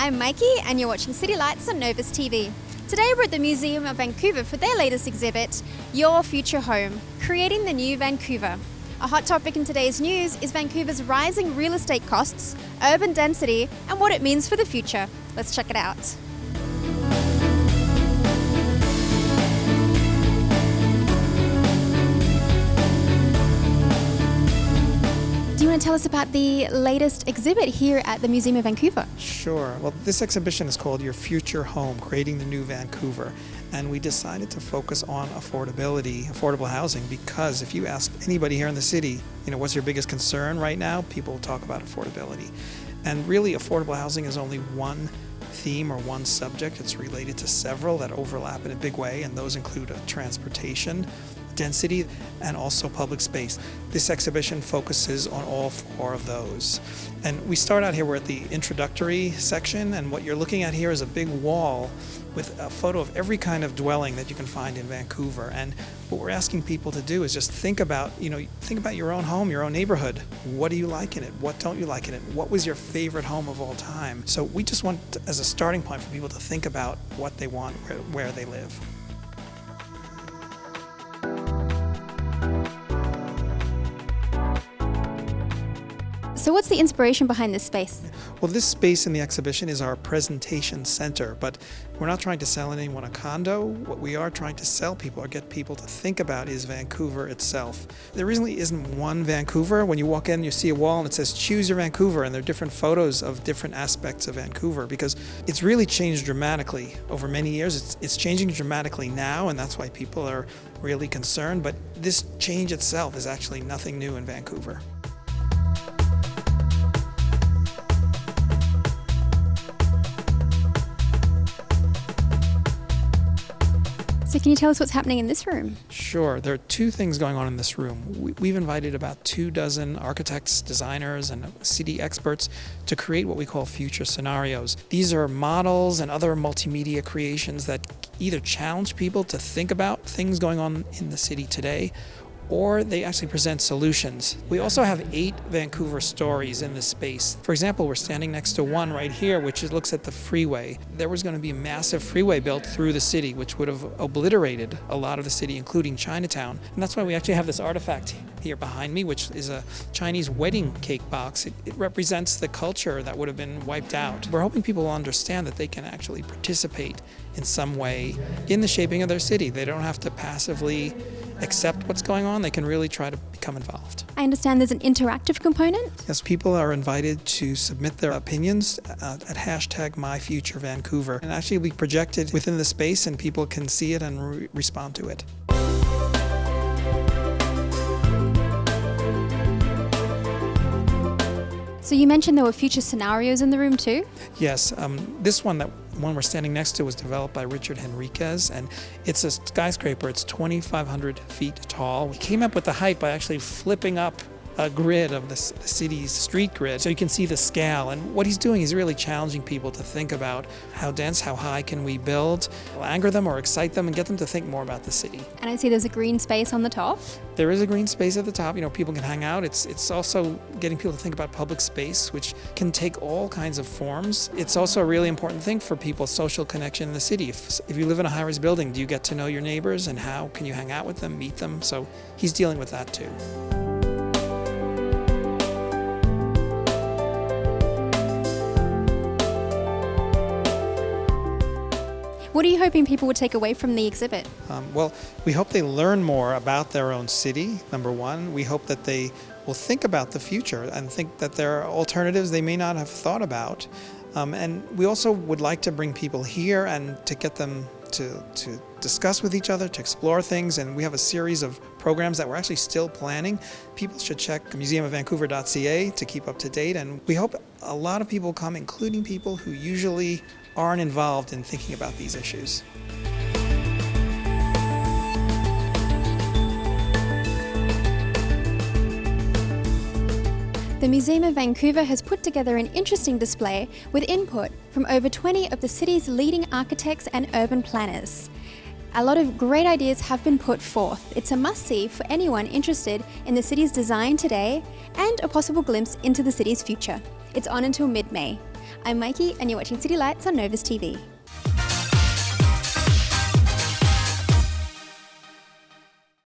I'm Maike and you're watching City Lights on Novus TV. Today we're at the Museum of Vancouver for their latest exhibit, Your Future Home, Creating the New Vancouver. A hot topic in today's news is Vancouver's rising real estate costs, urban density, and what it means for the future. Let's check it out. Do you want to tell us about the latest exhibit here at the Museum of Vancouver? Sure. Well, this exhibition is called Your Future Home, Creating the New Vancouver. And we decided to focus on affordable housing, because if you ask anybody here in the city, what's your biggest concern right now? People talk about affordability. And really, affordable housing is only one theme or one subject. It's related to several that overlap in a big way, and those include transportation, density, and also public space. This exhibition focuses on all four of those. And we start out here, we're at the introductory section, and what you're looking at here is a big wall with a photo of every kind of dwelling that you can find in Vancouver. And what we're asking people to do is just think about your own home, your own neighborhood. What do you like in it? What don't you like in it? What was your favorite home of all time? So we just want, as a starting point, for people to think about what they want, where they live. So what's the inspiration behind this space? Well, this space in the exhibition is our presentation center, but we're not trying to sell anyone a condo. What we are trying to sell people or get people to think about is Vancouver itself. There really isn't one Vancouver. When you walk in, you see a wall and it says, choose your Vancouver, and there are different photos of different aspects of Vancouver, because it's really changed dramatically over many years. It's changing dramatically now, and that's why people are really concerned, but this change itself is actually nothing new in Vancouver. So can you tell us what's happening in this room? Sure. There are two things going on in this room. We've invited about 24 architects, designers, and city experts to create what we call future scenarios. These are models and other multimedia creations that either challenge people to think about things going on in the city today, or they actually present solutions. We also have 8 Vancouver stories in this space. For example, we're standing next to one right here, which looks at the freeway. There was going to be a massive freeway built through the city, which would have obliterated a lot of the city, including Chinatown. And that's why we actually have this artifact here behind me, which is a Chinese wedding cake box. It represents the culture that would have been wiped out. We're hoping people will understand that they can actually participate in some way in the shaping of their city. They don't have to passively accept what's going on. They can really try to become involved. I understand there's an interactive component? Yes, people are invited to submit their opinions at #MyFutureVancouver, and actually be projected within the space, and people can see it and respond to it. So you mentioned there were future scenarios in the room too? Yes, this one we're standing next to was developed by Richard Henriquez, and it's a skyscraper. It's 2,500 feet tall. We came up with the height by actually flipping up a grid of the city's street grid, so you can see the scale. And what he's doing is really challenging people to think about how dense, how high can we build, anger them or excite them, and get them to think more about the city. And I see there's a green space on the top. There is a green space at the top. People can hang out. It's also getting people to think about public space, which can take all kinds of forms. It's also a really important thing for people, social connection in the city. If you live in a high-rise building, do you get to know your neighbors, and how can you hang out with them, meet them? So he's dealing with that too. What are you hoping people would take away from the exhibit? Well, we hope they learn more about their own city, number one. We hope that they will think about the future and think that there are alternatives they may not have thought about. And we also would like to bring people here and to get them to discuss with each other, to explore things. And we have a series of programs that we're actually still planning. People should check museumofvancouver.ca to keep up to date. And we hope a lot of people come, including people who usually aren't involved in thinking about these issues. The Museum of Vancouver has put together an interesting display with input from over 20 of the city's leading architects and urban planners. A lot of great ideas have been put forth. It's a must-see for anyone interested in the city's design today and a possible glimpse into the city's future. It's on until mid-May. I'm Maike and you're watching City Lights on Novus TV.